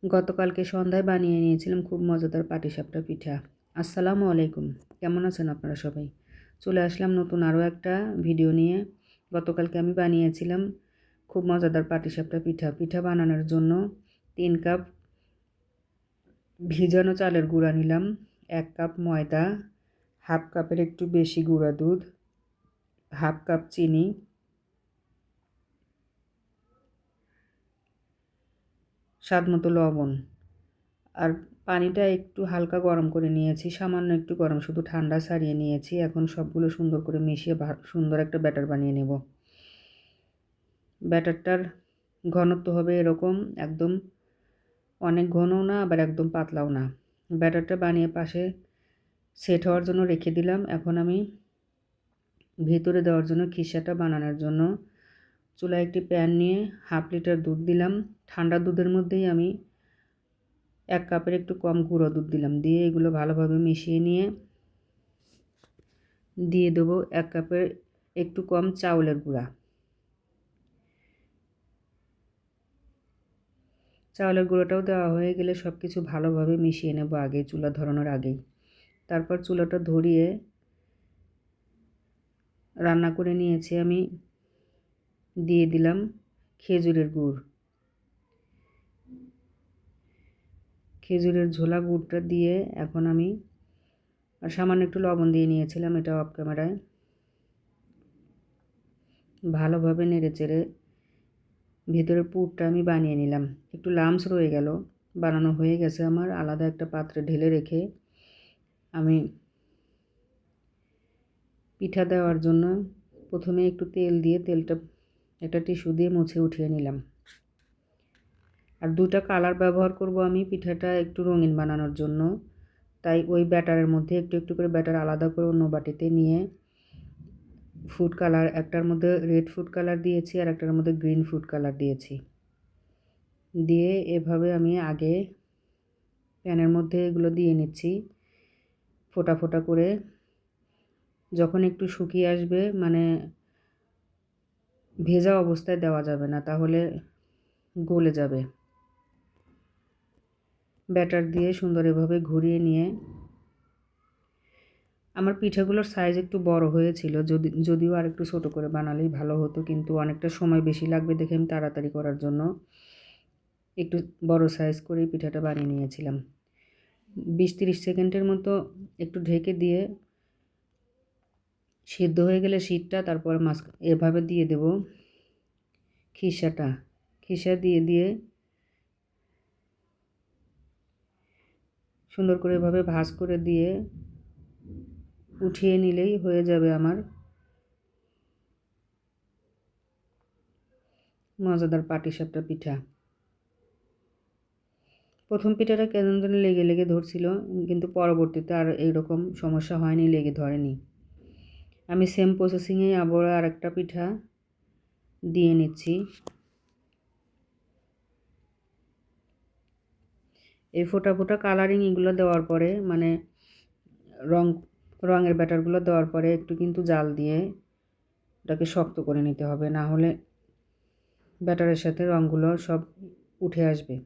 গতকালকে সন্ধ্যায় বানিয়ে নিয়েছিলাম খুব মজাদার পাটিসাপটা পিঠা। আসসালামু আলাইকুম। কেমন আছেন আপনারা সবাই? চলে আসলাম নতুন আরও একটা ভিডিও নিয়ে। গতকালকে আমি বানিয়েছিলাম খুব মজাদার পাটিসাপটা পিঠা। পিঠা বানানোর জন্য 3 কাপ ভিজানো চালের গুঁড়া নিলাম, 1 কাপ ময়দা, হাফ কাপের একটু বেশি গুঁড়া দুধ, হাফ কাপ চিনি, স্বাদমতো লবণ। আর পানিটা একটু হালকা গরম করে নিয়েছি, সামান্য একটু গরম, শুধু ঠান্ডা ছাড়িয়ে নিয়েছি। এখন সবগুলো সুন্দর করে মিশিয়ে সুন্দর একটা ব্যাটার বানিয়ে নেব। ব্যাটারটার ঘনত্ব হবে এরকম, একদম অনেক ঘনও না আবার একদম পাতলাও না। ব্যাটারটা বানিয়ে পাশে সেট হওয়ার জন্য রেখে দিলাম। এখন আমি ভিতরে দেওয়ার জন্য খিসাটা বানানোর জন্য চুলায় একটি প্যান নিয়ে হাফ লিটার দুধ দিলাম। ঠান্ডা দুধের মধ্যেই আমি 1 কাপের একটু কম গুঁড়ো দুধ দিলাম। দিয়ে এগুলো ভালোভাবে মিশিয়ে নিয়ে দিয়ে দেবো 1 কাপের একটু কম চাউলের গুঁড়া। চাউলের গুঁড়োটাও দেওয়া হয়ে গেলে সব কিছু ভালোভাবে মিশিয়ে নেব আগে, চুলা ধরানোর আগেই। তারপর চুলাটা ধরিয়ে রান্না করে নিয়েছি আমি। দিয়ে দিলাম খেজুরের গুড়। খেজুরের ঝোলা গুড়টা দিয়ে এখন আমি আর সামান্য একটু লবণ দিয়ে নিয়েছিলাম, এটা অফ ক্যামেরায়। ভালোভাবে নেড়েচেড়ে ভিতরের পুরটা আমি বানিয়ে নিলাম। একটু লামস রয়ে গেল, বানানো হয়ে গেছে আমার। আলাদা একটা পাত্রে ঢেলে রেখে আমি পিঠা দেওয়ার জন্য প্রথমে একটু তেল দিয়ে তেলটা একটা টিস্যু দিয়ে মুছে উঠিয়ে নিলাম। আর 2টা কালার ব্যবহার করব আমি পিঠাটা একটু রঙিন বানানোর জন্য। তাই ওই ব্যাটারের মধ্যে একটু একটু করে ব্যাটার আলাদা করে অন্য বাটিতে নিয়ে ফুড কালার, একটার মধ্যে রেড ফুড কালার দিয়েছি আর একটার মধ্যে গ্রিন ফুড কালার দিয়েছি। দিয়ে এভাবে আমি আগে প্যানের মধ্যে এগুলো দিয়ে নিচ্ছি ফোঁটা ফোঁটা করে। যখন একটু শুকিয়ে আসবে, মানে ভেজা অবস্থায় দেওয়া যাবে না, তাহলে গলে যাবে। ব্যাটার দিয়ে সুন্দর এভাবে ঘুরিয়ে নিয়ে, আমার পিঠাগুলোর সাইজ একটু বড় হয়েছিল, যদিও আর একটু ছোটো করে বানালেই ভালো হতো, কিন্তু অনেকটা সময় বেশি লাগবে দেখে আমি তাড়াতাড়ি করার জন্য একটু বড় সাইজ করেই পিঠাটা বানিয়ে নিয়েছিলাম। 20-30 সেকেন্ডের মতো একটু ঢেকে দিয়ে সিদ্ধ হয়ে গেলে শীতটা, তারপর এভাবে দিয়ে দেব খিসা দিয়ে দিয়ে সুন্দর করে এভাবে ভাঁজ করে দিয়ে উঠিয়ে নিলেই হয়ে যাবে আমার মজাদার পাটিসাপটা পিঠা। প্রথম পিঠাটা কেমন যেন লেগে লেগে ধরছিল, কিন্তু পরবর্তীতে আর এইরকম সমস্যা হয়নি, লেগে ধরেনি। আমি সেম প্রসেসিংয়ে আবার আরেকটা পিঠা দিয়ে নিচ্ছি। এই ফোঁটা ফোঁটা কালারিং এগুলো দেওয়ার পরে, মানে রঙের ব্যাটারগুলো দেওয়ার পরে একটু কিন্তু জাল দিয়ে ওটাকে শক্ত করে নিতে হবে, না হলে ব্যাটারের সাথে রঙগুলো সব উঠে আসবে।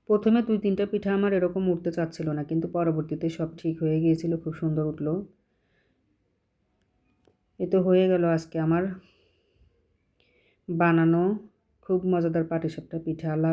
প্রথমে 2-3টা পিঠা আমার এরকম উঠতে চাচ্ছিল না, কিন্তু পরবর্তীতে সব ঠিক হয়ে গিয়েছিল, খুব সুন্দর উঠলো। এ তো হয়ে গেল আজকে আমার বানানো খুব মজাদার পাটিসাপটা পিঠা। আল্লাহ।